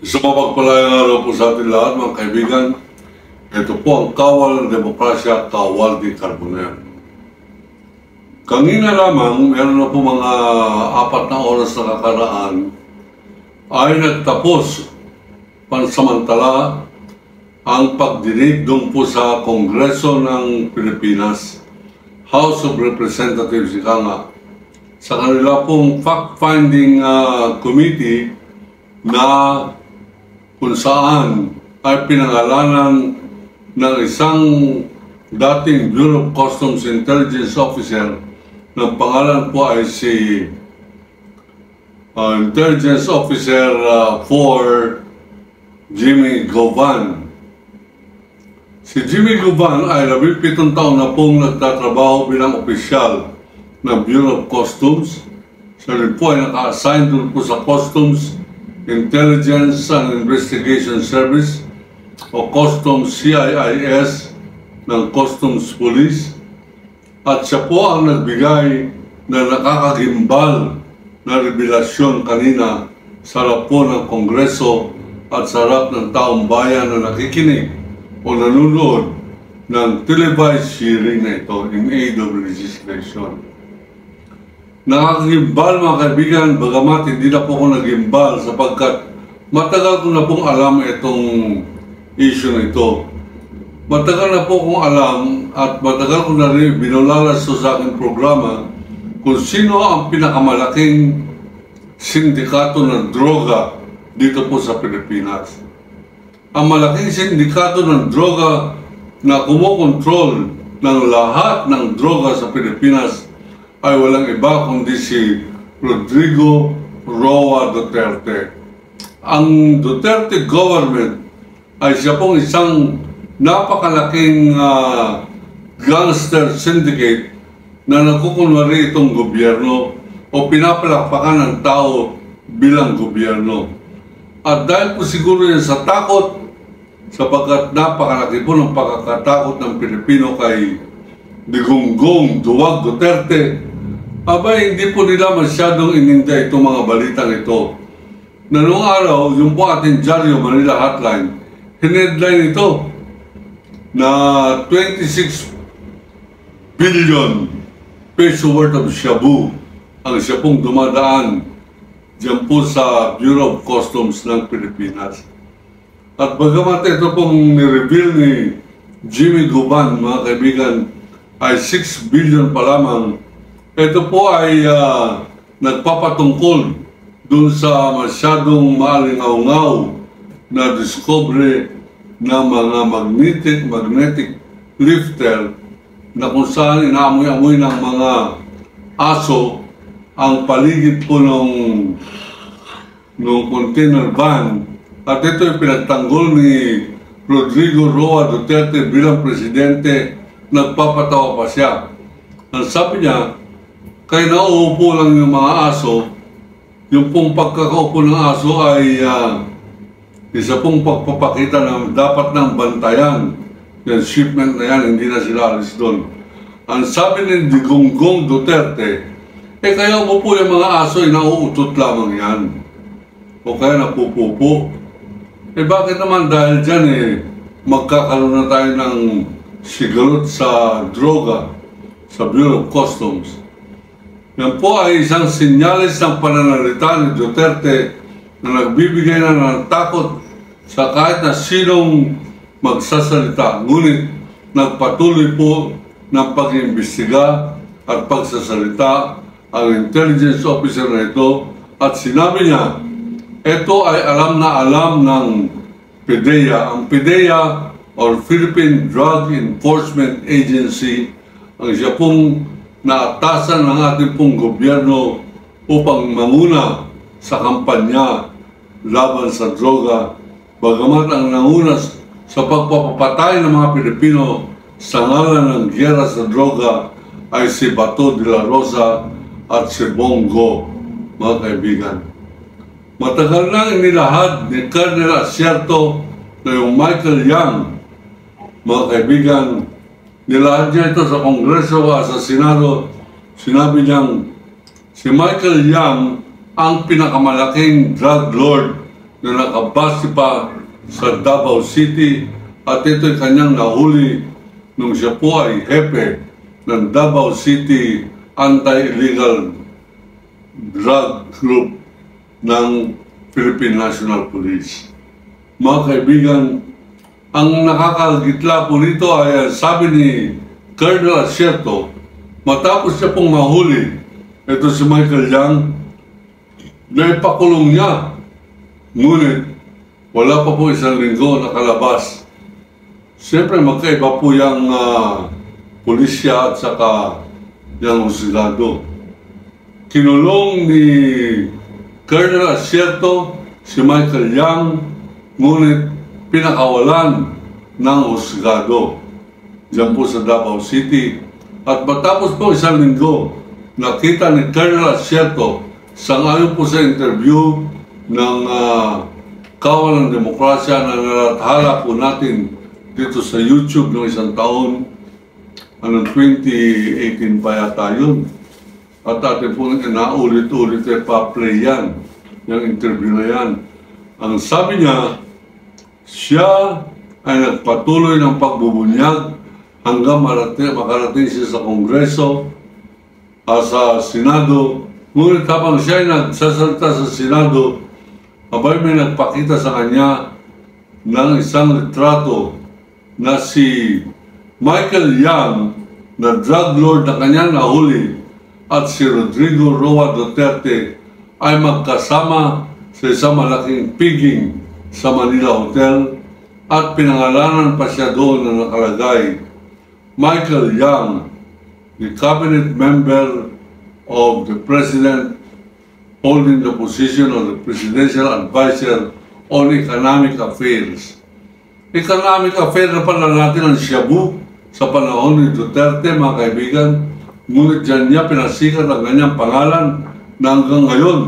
Sa mapagpalayang araw po sa ating lahat, mga kaibigan. Ito po ang Kawal ng Demokrasya, Kawal di Carbonell. Kanina lamang, meron na po mga 4 na oras na kakaraan, ay nagtapos pansamantala ang pagdinig doon po sa Kongreso ng Pilipinas, House of Representatives, nga, sa kanila pong fact-finding committee na kung saan ay pinangalanan ng isang dating Bureau of Customs Intelligence Officer ng pangalan po ay si Intelligence Officer 4 Jimmy Govan. Si Jimmy Govan ay 17 taon na pong nagtatrabaho bilang opisyal ng Bureau of Customs. Siya rin po ay naka-assign doon po sa Customs Intelligence and Investigation Service o Customs CIIS ng Customs Police, at siya po ang nagbigay na nakakagimbal na revelasyon kanina sa harap po ng Kongreso at sa harap ng taong bayan na nakikinig o nanonood ng televised hearing na ito in aid of legislation. Nakakagimbal, mga kaibigan, bagamat hindi na po ako nagimbal sapagkat matagal ko na pong alam itong issue na ito. Matagal na po kong alam at matagal ko na rin binulalas sa aking programa kung sino ang pinakamalaking sindikato ng droga dito po sa Pilipinas. Ang malaking sindikato ng droga na kumokontrol ng lahat ng droga sa Pilipinas ay walang iba kundi si Rodrigo Roa Duterte. Ang Duterte government ay siya pong isang napakalaking gangster syndicate na nagkukunwari itong gobyerno o pinapalakpakan ng tao bilang gobyerno. At dahil po siguro yan sa takot, sapagkat napakalaki po ng pagkakatakot ng Pilipino kay Digongong Duwag Duterte, abay hindi po nila masyadong ininda itong mga balitang ito. Na noong araw, yung po ating Diario Manila Hotline, hinedline ito na 26 billion peso worth of shabu ang siya pong dumadaan dyan po sa Bureau of Customs ng Pilipinas. At bagamat ito pong nireveal ni Jimmy Govan, mga kaibigan, ay 6 billion pa lamang, ito po ay nagpapatungkol dun sa masyadong maalingaw-ngaw na discovery ng mga magnetic lifter na kung saan inaamoy-amoy ng mga aso ang paligid po ng container van. At ito ay pinagtanggol ni Rodrigo Roa Duterte bilang presidente. Nagpapatawa pa siya. Ang sabi niya, kaya nauupo lang yung mga aso, yung pong pagkakaupo ng aso ay isa pong pagpapakita na dapat nang bantayan yung shipment na yan, hindi na sila alis doon. Ang sabi ni Digongong Duterte, kaya mo po yung mga aso, nauutot lamang yan. O kaya napupupo. Bakit naman dahil dyan magkakaroon na tayo ng sigalot sa droga sa Bureau of Customs. Yan po ay isang sinyalis ng pananalita ni Duterte na nagbibigay na ng takot sa kahit na sinong magsasalita. Ngunit nagpatuloy po ng pag-iimbestiga at pagsasalita ang intelligence officer na ito at sinabi niya, ito ay alam na alam ng PDEA. Ang PDEA or Philippine Drug Enforcement Agency ang siya pong naatasan ng ating pong gobyerno upang manguna sa kampanya laban sa droga. Bagamat ang nangunas sa pagpapatay ng mga Pilipino sa ngalan ng giyera sa droga ay si Bato de la Rosa at si Bongo, mga kaibigan. Matagal nang inilahad ni Colonel Asierto na yung Michael Yang, mga kaibigan, nilahad niya ito sa Kongreso at sa Senado. Sinabi niyang si Michael Yang ang pinakamalaking drug lord na nakabase pa sa Davao City at ito'y kanyang nahuli nung siya po ay hepe ng Davao City Anti-Illegal Drug Group ng Philippine National Police. Mga kaibigan, ang nakakagitla po nito ay sabi ni Colonel Asierto, matapos siya pong mahuli, ito si Michael Yang, na ipakulong niya. Ngunit, wala pa po isang linggo nakalabas. Siyempre, magkaiba po yung pulisya at saka yung husigado. Kinulong ni Colonel Asierto si Michael Yang, ngunit pinakawalan ng husigado diyan po sa Davao City. At matapos po isang linggo, nakita ni Colonel Asierto sangayon po sa interview ng Kawal ng Demokrasya na nalathala po natin dito sa YouTube noong isang taon, 2018 pa yata yun. At atin po naulit-ulit pa-play yan, yung interview na yan. Ang sabi niya, siya ay nagpatuloy ng pagbubunyag hanggang makarating siya sa Kongreso sa Senado. Ngunit habang siya ay nagsasalita sa Senado, abay may nagpakita sa kanya ng isang litrato na si Michael Yang na drug lord na kanyang nahuli at si Rodrigo Roa Duterte ay magkasama sa isang malaking piging sa Manila Hotel at pinangalanan pa siya doon na nakalagay, Michael Yang, the cabinet member of the President holding the position of the Presidential Advisor on Economic Affairs. Economic Affairs na pala natin ang Shabu sa panahon ni Duterte, mga kaibigan. Ngunit dyan niya pinasikat ang kanyang pangalan na hanggang ngayon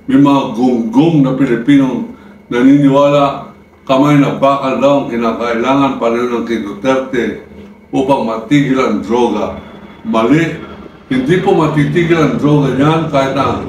may mga gunggong na Pilipinong naniniwala kamay na bakal daw ang kinakailangan pareho ng kay Duterte upang matigil ang droga. Mali, hindi po matitigil ang droga niyan kahit na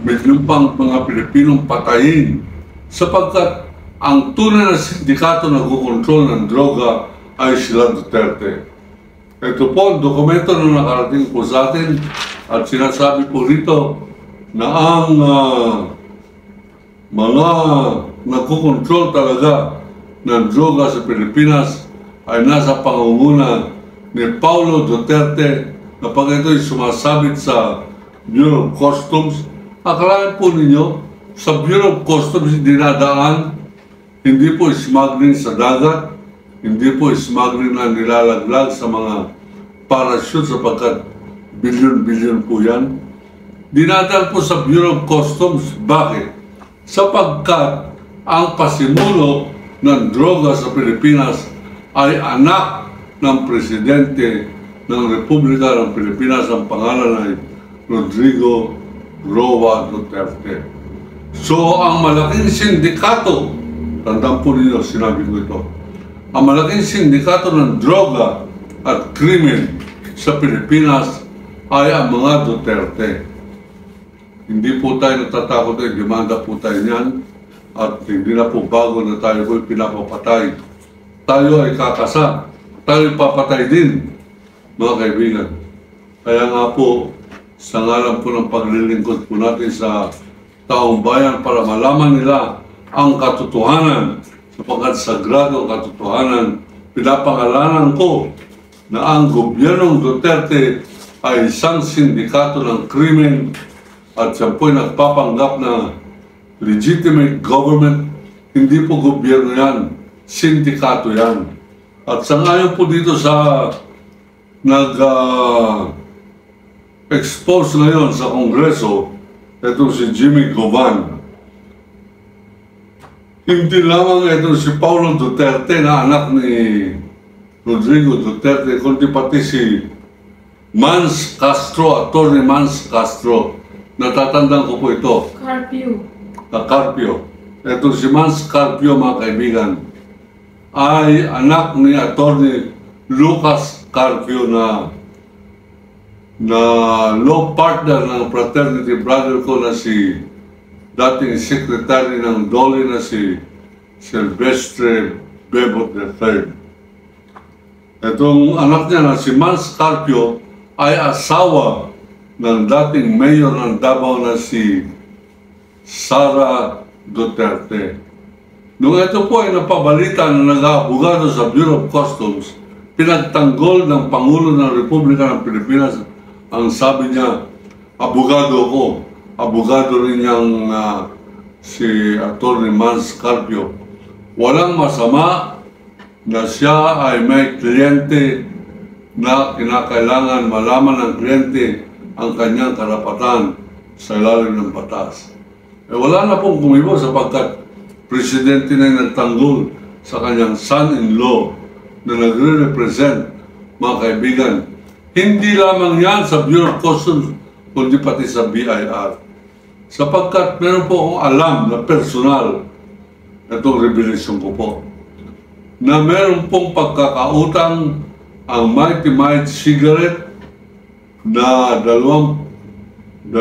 medyo pang mga Pilipinong patayin sapagkat ang tunay na sindikato na kukontrol ng droga ay sila Duterte. Ito po ang dokumento na nakarating po sa atin at sinasabi po rito na ang mga nagkukontrol talaga ng droga sa Pilipinas ay nasa pangunguna ni Paulo Duterte kapag ito'y sumasabit sa Bureau of Customs. Akalain po ninyo, sa Bureau of Customs dinadaan, hindi po smuggling sa dagat, hindi po smuggling na nilalaglag sa mga parachute sapagkat bilyon-bilyon po yan. Dinadaan po sa Bureau of Customs. Bakit? Sapagkat ang pasimulo ng droga sa Pilipinas ay anak ng Presidente ng Republika ng Pilipinas. Ang pangalan ay Rodrigo Roa Duterte. So, ang malaking sindikato, tandaan po ninyo, sinabi ko ito, ang malaking sindikato ng droga at krimen sa Pilipinas ay ang mga Duterte. Hindi po tayo natatakot ay demanda po tayo niyan at hindi na po bago na tayo po'y pinapapatay. Tayo ay kakasa, tayo papatay din, mga kaibigan. Kaya nga po, sa ngalan po ng paglilingkod po natin sa taong bayan para malaman nila ang katotohanan, sapagkat sagrado ang katotohanan, pinapangalanan ko na ang gobyernong Duterte ay isang sindikato ng krimen at siya po'y nagpapanggap na legitimate government. Hindi po gobyerno yan, sindikato yan. At sangayon po dito sa nag-expose ngayon sa Kongreso, ito si Jimmy Govan. Hindi lamang ito si Paulo Duterte na anak ni Rodrigo Duterte, kundi pati si Mans Castro, Atty. Mans Castro. Natatandaan ko po ito. Carpio. Carpio. Ito si Mans Carpio, mga kaibigan, ay anak ni Atty. Lucas Carpio na na law partner ng fraternity brother ko na si dating secretary ng DOLE na si Silvestre Bebot III. Itong anak niya na si Mans Carpio ay asawa ng dating mayor ng Davao na si Sara Duterte. Nung ito po ay napabalita na nag-aabogado sa Bureau of Customs, pinagtanggol ng Pangulo ng Republika ng Pilipinas. Ang sabi niya, abogado ko, abogado rin niyang si Atty. Mans Carpio. Walang masama na siya ay may kliyente na kinakailangan malaman ng kliyente ang kanyang karapatan sa ilalim ng batas. Wala na pong kumibo sapagkat presidente na yung nagtanggol sa kanyang son-in-law na nagre-represent, mga kaibigan. Hindi lamang yan sa Bureau of Customs, kundi pati sa BIR. Sapagkat meron po akong alam na personal, itong revelasyon ko po, na meron pong pagkakautang ang Mighty Might cigarette na 12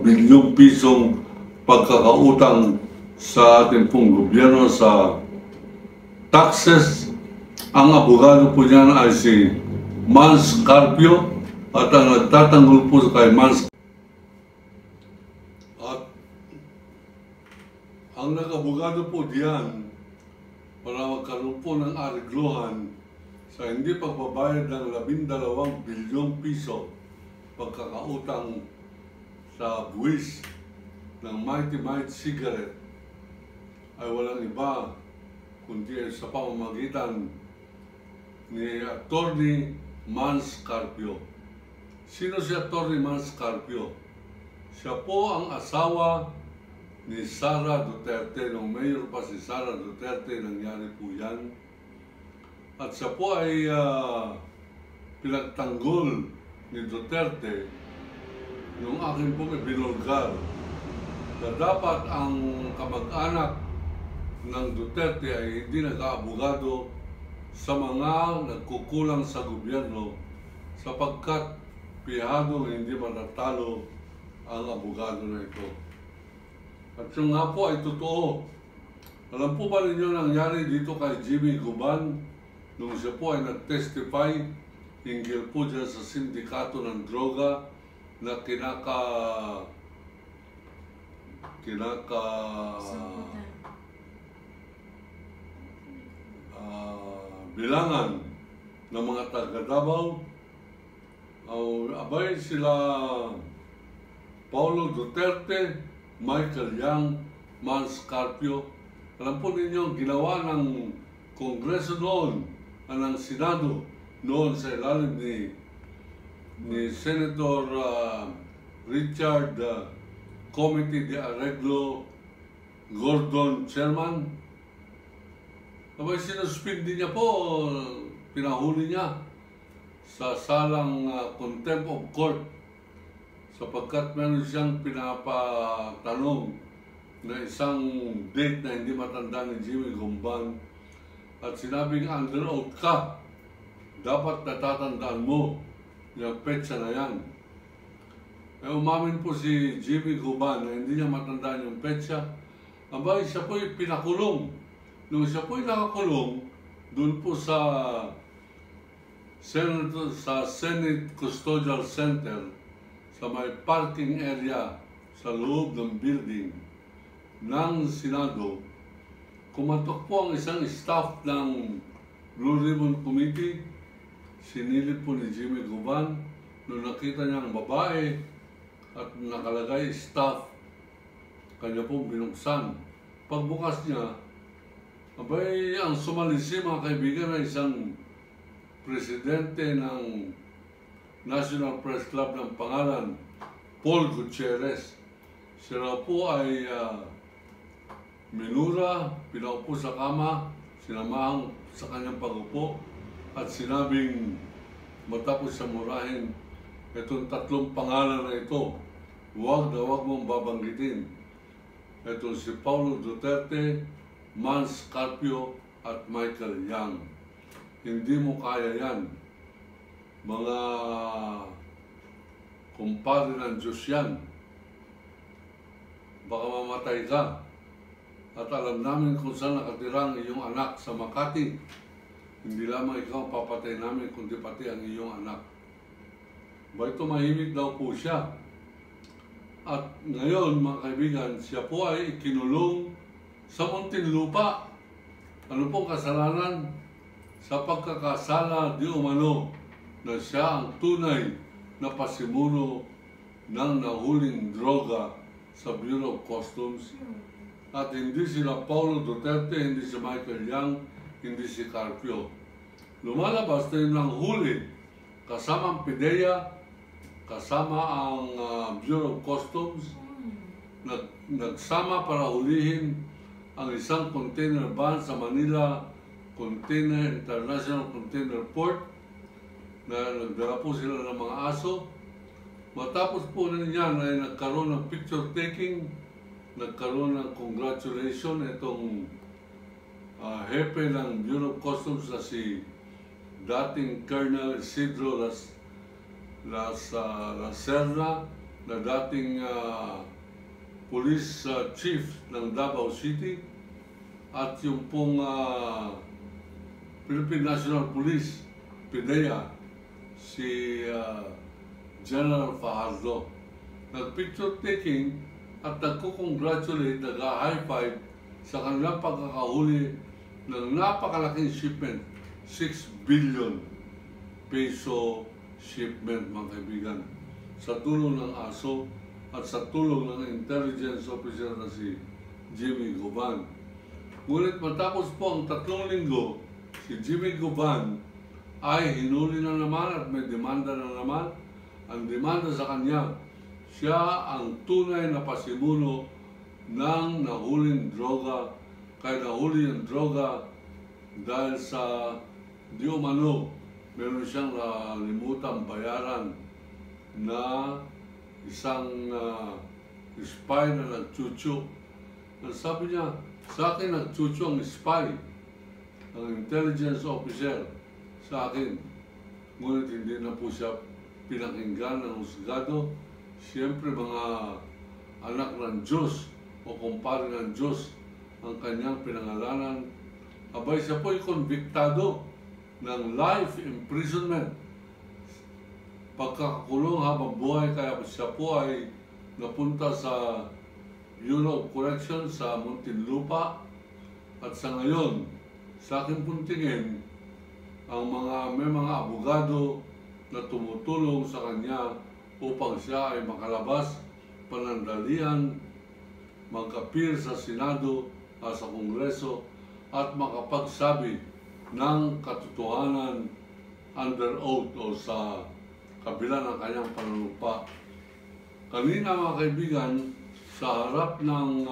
bilyong pisong pagkakautang sa ating pong gobyerno sa taxes. Ang abogado po niyan ay si Mans Carpio at ang nagtatanggol po kay Mans. At ang nag-abogado po diyan para magkaroon po ng ariglohan sa hindi pagbabayad ng 12 bilyong piso pagkakautang sa buwis ng Mighty Might cigarette ay walang iba kundi sa pamamagitan ni Atty. Mans Carpio. Sino si Atty. Mans Carpio? Siya po ang asawa ni Sara Duterte. Nung mayor pa si Sara Duterte, nangyari po yan. At siya po ay pinagtanggol ni Duterte nung akin pong ibinulgar na dapat ang kamag-anak ng Duterte ay hindi nag-aabogado sa mga nagkukulang sa gobyerno sapagkat pihadong hindi matatalo ang abogado na ito. At yung nga po ay totoo. Alam po ba ninyo nangyari dito kay Jimmy Guban nung siya po ay nag-testify hinggil po dyan sa sindikato ng droga na bilangan ng mga taga-Davao. Abay sila Paulo Duterte, Michael Yang, Mans Carpio. Alam po ninyo, ginawa ng Kongreso noon, ng Senado noon sa ilalim ni Senator Richard Committee de Arreglo Gordon Chairman. Abay sinuspindi niya po, pinahuli niya sa salang contempt of court sapagkat meron siyang pinapatanong na isang date na hindi matanda ni Jimmy Guban at sinabing under oath ka, dapat natatandaan mo yung petsa na yan. Umamin po si Jimmy Guban na hindi niya matandaan yung petsa. Abay siya po pinakulong. Nung siya po'y nakakulong, doon po sa Senate Custodial Center, sa may parking area sa loob ng building ng Senado, kumatok po ang isang staff ng Blue Ribbon Committee. Sinilip po ni Jimmy Guban nung nakita niya ang babae at nakalagay staff, kanya pong binuksan. Pagbukas niya, abay, ang sumalisi mga kaibigan ay isang presidente ng National Press Club ng pangalan Paul Gutierrez. Siya po ay minura, pinaupo sa kama, sinamahang sa kanyang pagupo at sinabing matapos siya murahin, itong tatlong pangalan na ito, huwag na huwag mong babanggitin. Ito si Paulo Duterte, Mans Carpio at Michael Yang. Hindi mo kaya yan. mga kumpare ng Diyos yan. Baka mamatay ka. At alam namin kung saan nakatira ang iyong anak sa Makati. Hindi lamang ikaw ang papatay namin, kundi pati ang iyong anak. Ba tumahimik daw po siya. At ngayon, mga kaibigan, siya po ay ikinulong sa Muntinlupa. Ano pong kasalanan? Sa pagkakasala di umano na siya ang tunay na pasimuno ng nahuling droga sa Bureau of Customs. At hindi sila Paulo Duterte, hindi si Michael Yang, hindi si Carpio. Lumalabas na yun ng huli, kasama ang PIDEA, kasama ang Bureau of Customs, nagsama para hulihin ang isang container van sa Manila International Container Port na nagdala po sila ng mga aso. Matapos po niyan ay nagkaroon ng picture taking, nagkaroon ng congratulation itong hepe ng Bureau of Customs na si dating Colonel Isidro Lacerda, na dating police chief ng Davao City, at yung pong Philippine National Police, PIDEA, si General Fajardo. Nag-picture taking at nagko-congratulate, nag-high five sa kanilang pagkakahuli ng napakalaking shipment, 6 billion peso shipment, mga kaibigan, sa tulong ng ASO at sa tulong ng intelligence officer na si Jimmy Goban. Ngunit matapos po ang 3 linggo, si Jimmy Goban ay hinuli na naman at may demanda na naman. Ang demanda sa kanya, siya ang tunay na pasimuno ng nahuling droga. Kaya nahuli yung droga dahil sa di umano, meron siyang nalimutang bayaran na isang spy na nagchuchu. Ang sabi niya, sa akin nagchuchu ang spy, ang intelligence officer sa akin. Ngunit hindi na po siya pinakinggan ng husgado. Siyempre mga anak ng Diyos o kumpare ng Diyos ang kanyang pinangalanan. Abay, siya po ay konbiktado ng life imprisonment, pagkakakulong habang buhay. Kaya siya po ay napunta sa Bureau of Corrections sa Muntinlupa. At sa ngayon, sa aking puntingin, may mga abogado na tumutulong sa kanya upang siya ay makalabas panandalian, mag-appear sa Senado at sa Kongreso at makapagsabi ng katotohanan under oath o sa kabila ng kanyang panunumpa. Kanina, mga kaibigan, sa harap ng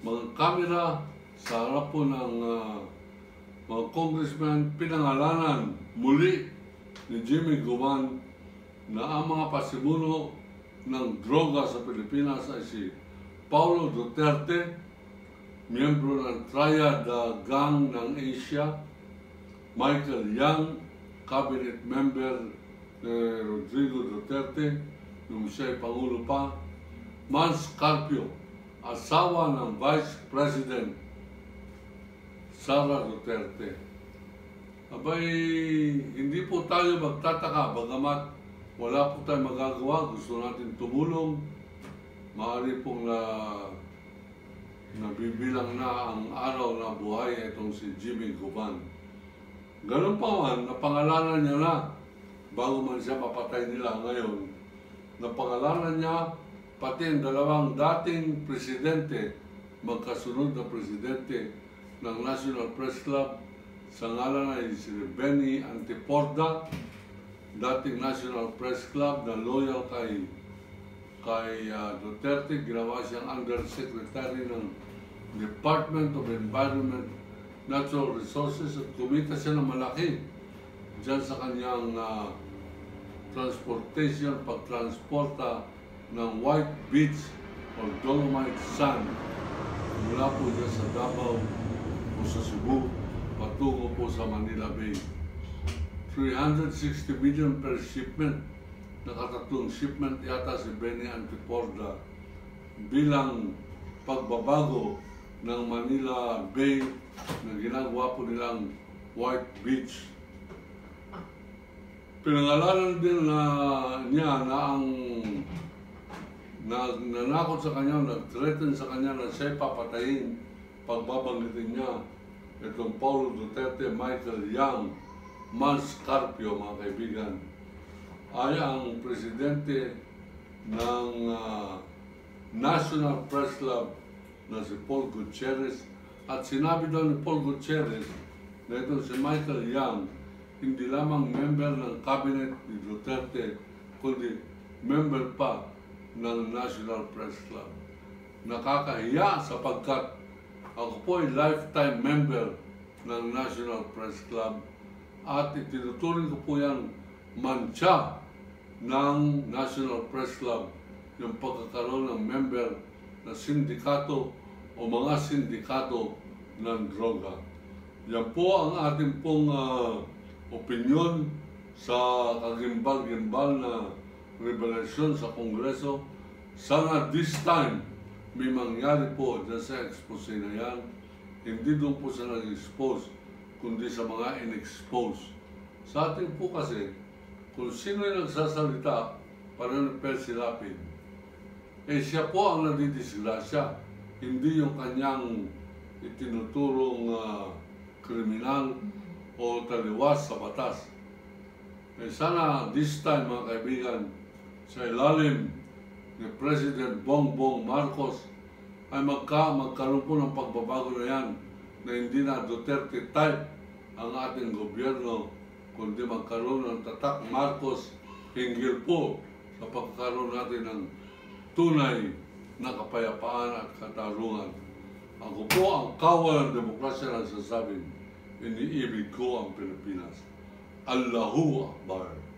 mga kamera, sa harap po ng mga congressman, pinangalanan muli ni Jimmy Goban na ang mga pasimuno ng droga sa Pilipinas ay si Paulo Duterte, miyembro ng Triad Gang ng Asia, Michael Yang, cabinet member ni Rodrigo Duterte nung siya ay Pangulo pa, Mans Carpio, asawa ng Vice President Sara Duterte. Abay, hindi po tayo magtataka, bagamat wala po tayong magagawa, gusto natin tumulong, maaari pong nabibilang na ang araw na buhay itong si Jimmy Goban. Ganun pa man, napangalanan niya na, bago man siya mapatay nila ngayon, napangalanan niya pati ang dalawang dating presidente, magkasunod na presidente ng National Press Club, sa ngalan ay si Benny Antiporda, dating National Press Club na loyal kay Duterte. Ginawa siyang undersecretary ng Department of Environment, Natural Resources, at kumita siya ng malaki dyan sa kanyang transportation, pagtransporta ng white beach or dolomite sand mula po dyan sa Davao o sa Cebu patungo po sa Manila Bay. 360 million per shipment. Nakatatlong shipment yata si Benny Antiporda bilang pagbabago ng Manila Bay na ginagawa po nilang White Beach. Pinangalanan din niya na ang nanakot sa kanya, nag-threaten sa kanya na siya'y papatayin pagbabanggitin niya itong Paulo Duterte, Michael Yang, Mans Carpio, mga kaibigan, ay ang presidente ng National Press Club na si Paul Gutierrez. At sinabi daw ni Paul Gutierrez na itong si Michael Yang hindi lamang member ng cabinet ni Duterte, kundi member pa ng National Press Club. Nakakahiya sapagkat ako po ay lifetime member ng National Press Club at itinuturing ko po yan mantsa ng National Press Club yung pagkakaroon ng member na sindikato o mga sindikato ng droga. Yan po ang ating pong opinyon sa kagimbal-gimbal na revelasyon sa Kongreso. Sana this time may mangyari po dyan sa expose na yan. Hindi doon po sa nag-expose, kundi sa mga in-expose. Sa atin po kasi, kung sino yung nagsasalita, parang persilapin, siya po ang nadidisgrasya, hindi yung kanyang itinuturong kriminal o taliwas sa batas. Sana this time, mga kaibigan, sa ilalim ni President Bongbong Marcos ay magkaroon po ng pagbabago na yan, na hindi na Duterte type ang ating gobyerno, kundi magkaroon ng tatak Marcos hinggil po sa pagkakaroon natin ng tunay na kapayapaan at katarungan. Ako po ang kawal ng demokrasya na sasabing, iniibig ko ang Pilipinas. Allahu Akbar.